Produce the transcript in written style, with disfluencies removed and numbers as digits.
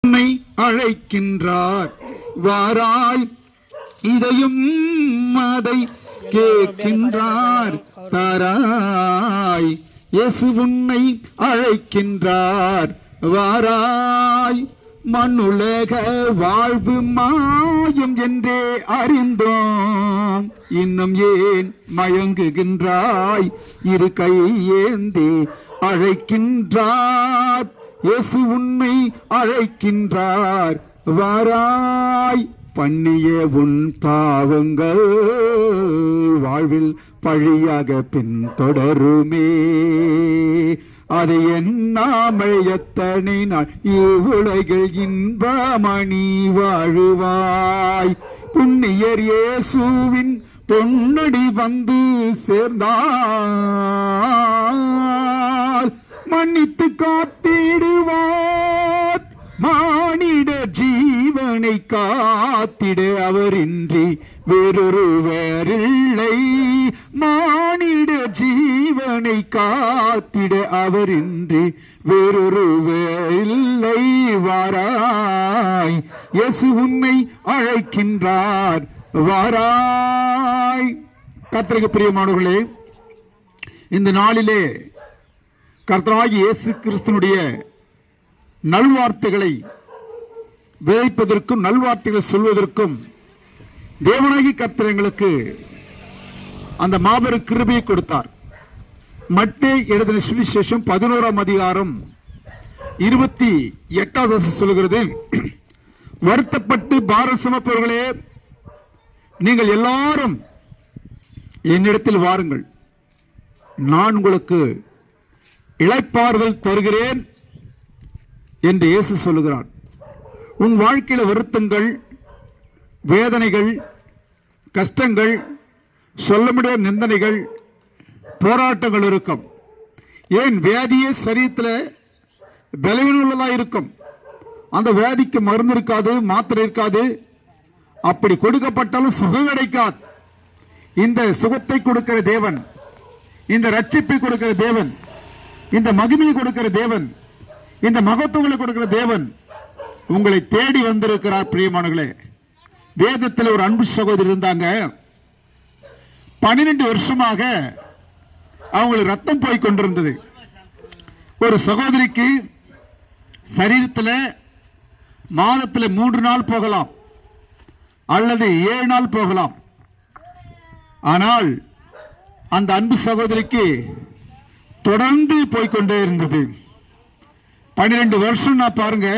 உன்னை அழைக்கின்றார் வாராய், இதையும் அதை கேட்கின்றார் தாராய். இயேசு உன்னை அழைக்கின்றார் வாராய். மண்ணுலக வாழ்வு மாயம் என்றே அறிந்தோம், இன்னும் ஏன் மயங்குகின்றாய்? இரு கை ஏந்தி அழைக்கின்றார். இயேசு உன்னை அழைக்கின்றார் வாராய். பண்ணிய உன் பாவங்கள் வாழ்வில் பழியாக பின்தொடருமே, அதை எண்ணாமல் எத்தனை நாள் இவ்வுலகில் இன்பமணி வாழுவாய். புண்ணியர் இயேசுவின் பொன்னடி வந்து சேர்ந்தால் மன்னித்து காத்திடுவார். மானிட ஜீவனை காத்திட அவரின்றி வேறொருவரில்லை. மானிட ஜீவனை காத்திட அவரின்றி வேறொருவரில்லை. வாராய், இயேசு உன்னை அழைக்கின்றார் வாராய். கர்த்தருக்கு பிரியமானவர்களே, இந்த நாளிலே கர்த்தராகிய இயேசு கிறிஸ்துவினுடைய நல்வார்த்தைகளை விதைப்பதற்கும் நல்வார்த்தைகளை சொல்வதற்கும் தேவனாகி கர்த்தர் எங்களுக்கு அந்த மாபெரும் கிருபையை கொடுத்தார். மத்தேயு எழுதின சுவிசேஷம் 11ஆம் அதிகாரம் 28வது வசனம் சொல்கிறது, வருத்தப்பட்டு பாரம் சுமப்பவர்களே, நீங்கள் எல்லாரும் என்னிடத்தில் வாருங்கள், நான் உங்களுக்கு இளைப்பாறுதல் தருகிறேன் என்று இயேசு சொல்லுகிறார். உன் வாழ்க்கையில் வருத்தங்கள், வேதனைகள், கஷ்டங்கள், சொல்ல முடியாத நிந்தனைகள், போராட்டங்கள் இருக்கும். ஏன் வியாதியே சரீரத்தில் பலவீனம் உள்ளதாக இருக்கும். அந்த வியாதிக்கு மருந்து இருக்காது, மாத்திரை இருக்காது. அப்படி கொடுக்கப்பட்டாலும் சுகம் கிடைக்காது. இந்த சுகத்தை கொடுக்கிற தேவன், இந்த ரட்சிப்பை கொடுக்கிற தேவன், இந்த மகிமையை கொடுக்கிற தேவன், இந்த மகத்துவங்களை கொடுக்கிற தேவன் உங்களை தேடி வந்திருக்கிறார். பிரியமானவர்களே, வேதத்தில் ஒரு அன்பு சகோதரி இருந்தாங்க. 12 வருஷமாக அவங்களுக்கு ரத்தம் போய் கொண்டிருந்தது. ஒரு சகோதரிக்கு சரீரத்தில் மாதத்தில் 3 நாள் போகலாம் அல்லது 7 நாள் போகலாம். ஆனால் அந்த அன்பு சகோதரிக்கு தொடர்ந்து போய்கொண்டே இருந்தது. 12 வருஷம் நான் பாருங்க,